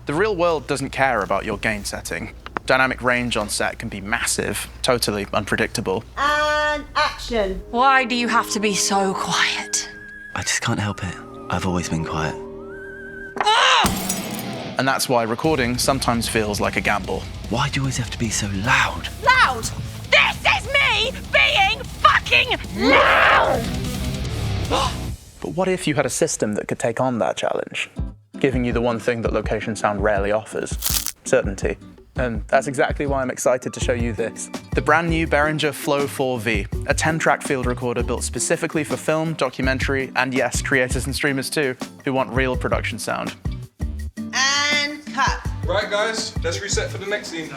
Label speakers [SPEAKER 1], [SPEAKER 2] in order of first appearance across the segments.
[SPEAKER 1] The real world doesn't care about your gain setting. Dynamic range on set can be massive, totally unpredictable.
[SPEAKER 2] And action.
[SPEAKER 3] Why do you have to be so quiet?
[SPEAKER 4] I just can't help it. I've always been quiet.
[SPEAKER 1] And that's why recording sometimes feels like a gamble.
[SPEAKER 4] Why do you always have to be so loud?
[SPEAKER 3] Loud! This is me being fucking loud!
[SPEAKER 1] But what if you had a system that could take on that challenge, giving you the one thing that location sound rarely offers? Certainty. And that's exactly why I'm excited to show you this. The brand new Behringer Flow 4V, a 10-track field recorder built specifically for film, documentary, and yes, creators and streamers too, who want real production sound.
[SPEAKER 2] And cut.
[SPEAKER 5] Right guys, let's reset for the next scene.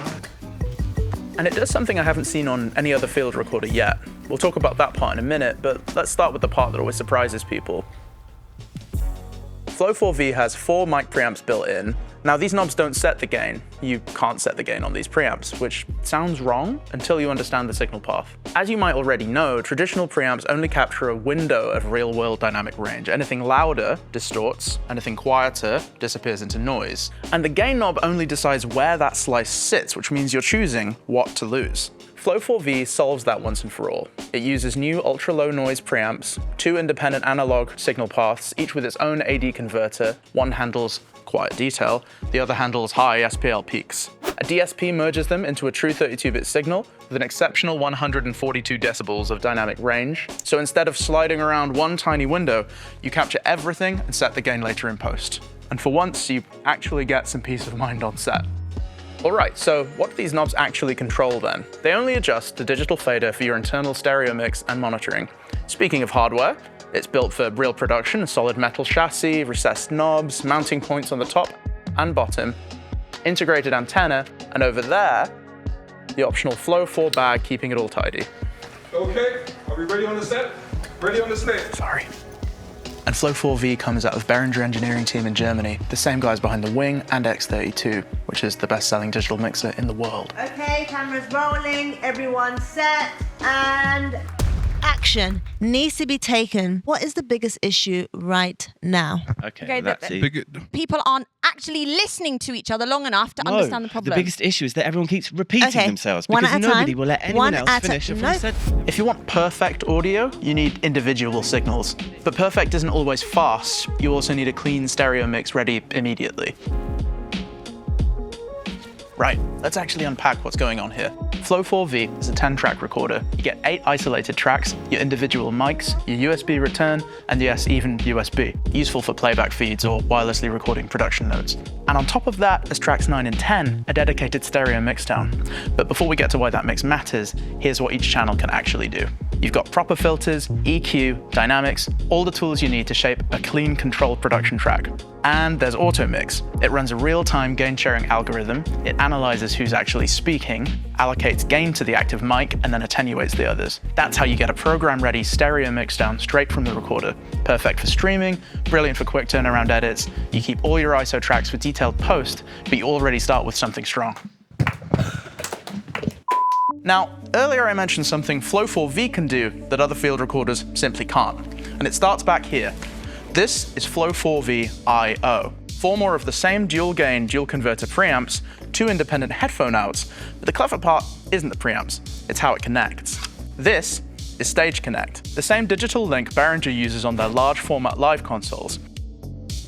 [SPEAKER 1] And it does something I haven't seen on any other field recorder yet. We'll talk about that part in a minute, but let's start with the part that always surprises people. Flow 4V has 4 mic preamps built in. Now these knobs don't set the gain. You can't set the gain on these preamps, which sounds wrong until you understand the signal path. As you might already know, traditional preamps only capture a window of real-world dynamic range. Anything louder distorts, anything quieter disappears into noise. And the gain knob only decides where that slice sits, which means you're choosing what to lose. Flow 4V solves that once and for all. It uses new ultra-low noise preamps, 2 independent analog signal paths, each with its own AD converter. One handles quiet detail, the other handles high SPL peaks. A DSP merges them into a true 32-bit signal with an exceptional 142 decibels of dynamic range. So instead of sliding around one tiny window, you capture everything and set the gain later in post. And for once, you actually get some peace of mind on set. Alright, so what do these knobs actually control then? They only adjust the digital fader for your internal stereo mix and monitoring. Speaking of hardware, it's built for real production, a solid metal chassis, recessed knobs, mounting points on the top and bottom, integrated antenna, and over there, the optional Flow 4 bag keeping it all tidy.
[SPEAKER 5] Okay, are we ready on the set? Ready on the stage.
[SPEAKER 1] Sorry. And Flow 4V comes out of Behringer engineering team in Germany, the same guys behind the WING and X32, which is the best-selling digital mixer in the world.
[SPEAKER 2] Okay, cameras rolling, everyone set, and action needs to be taken. What is the biggest issue right now?
[SPEAKER 3] Okay,
[SPEAKER 4] that's it.
[SPEAKER 3] People aren't actually listening to each other long enough to understand the problem.
[SPEAKER 4] The biggest issue is that everyone keeps repeating
[SPEAKER 2] Okay,
[SPEAKER 4] themselves
[SPEAKER 2] one
[SPEAKER 4] because
[SPEAKER 2] at a
[SPEAKER 4] nobody
[SPEAKER 2] time.
[SPEAKER 4] will let anyone
[SPEAKER 2] One
[SPEAKER 4] else
[SPEAKER 2] at a-
[SPEAKER 4] finish it
[SPEAKER 2] Nope.
[SPEAKER 1] If you want perfect audio, you need individual signals. But perfect isn't always fast. You also need a clean stereo mix ready immediately. Right, let's actually unpack what's going on here. Flow 4V is a 10-track recorder. You get 8 isolated tracks, your individual mics, your USB return, and yes, even USB, useful for playback feeds or wirelessly recording production notes. And on top of that, as tracks 9 and 10, a dedicated stereo mixdown. But before we get to why that mix matters, here's what each channel can actually do. You've got proper filters, EQ, dynamics, all the tools you need to shape a clean, controlled production track. And there's automix. It runs a real-time gain-sharing algorithm. It analyzes who's actually speaking, allocates gain to the active mic, and then attenuates the others. That's how you get a program-ready stereo mixdown straight from the recorder. Perfect for streaming, brilliant for quick turnaround edits. You keep all your ISO tracks for detailed post, but you already start with something strong. Now, earlier I mentioned something Flow 4V can do that other field recorders simply can't, and it starts back here. This is Flow 4V I/O. 4 more of the same dual gain, dual converter preamps, 2 independent headphone outs, but the clever part isn't the preamps, it's how it connects. This is Stage Connect, the same digital link Behringer uses on their large format live consoles.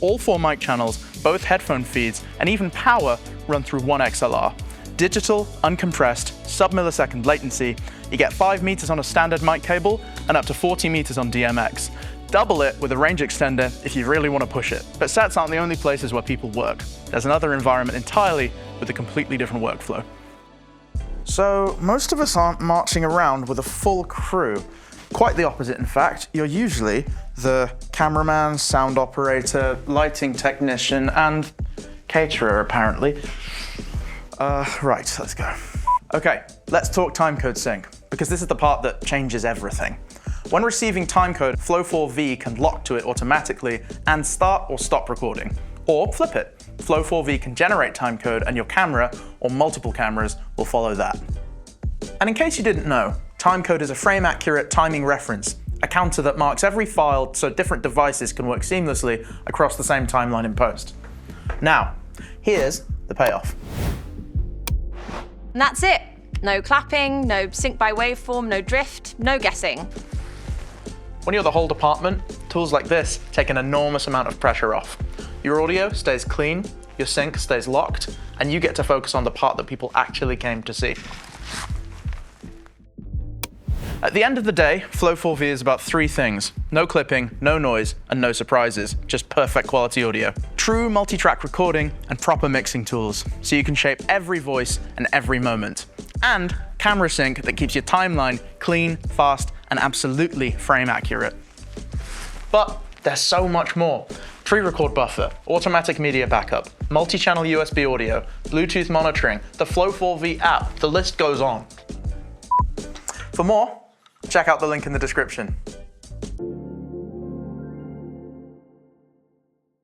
[SPEAKER 1] All 4 mic channels, both headphone feeds, and even power run through one XLR. Digital, uncompressed, sub-millisecond latency. You get 5 meters on a standard mic cable and up to 40 meters on DMX. Double it with a range extender if you really want to push it. But sets aren't the only places where people work. There's another environment entirely with a completely different workflow. So most of us aren't marching around with a full crew. Quite the opposite, in fact. You're usually the cameraman, sound operator, lighting technician, and caterer, apparently. Right, let's go. Okay, let's talk timecode sync, because this is the part that changes everything. When receiving timecode, Flow 4V can lock to it automatically and start or stop recording. Or flip it. Flow 4V can generate timecode and your camera, or multiple cameras, will follow that. And in case you didn't know, timecode is a frame-accurate timing reference, a counter that marks every file so different devices can work seamlessly across the same timeline in post. Now, Here's the payoff.
[SPEAKER 3] And that's it. No clapping, no sync by waveform, no drift, no guessing.
[SPEAKER 1] When you're the whole department, tools like this take an enormous amount of pressure off. Your audio stays clean, your sync stays locked, and you get to focus on the part that people actually came to see. At the end of the day, Flow 4V is about three things: no clipping, no noise, and no surprises, just perfect quality audio. True multi-track recording and proper mixing tools, so you can shape every voice and every moment. And camera sync that keeps your timeline clean, fast, and absolutely frame accurate. But there's so much more. Pre-record buffer, automatic media backup, multi-channel USB audio, Bluetooth monitoring, the Flow 4V app, the list goes on. For more, check out the link in the description.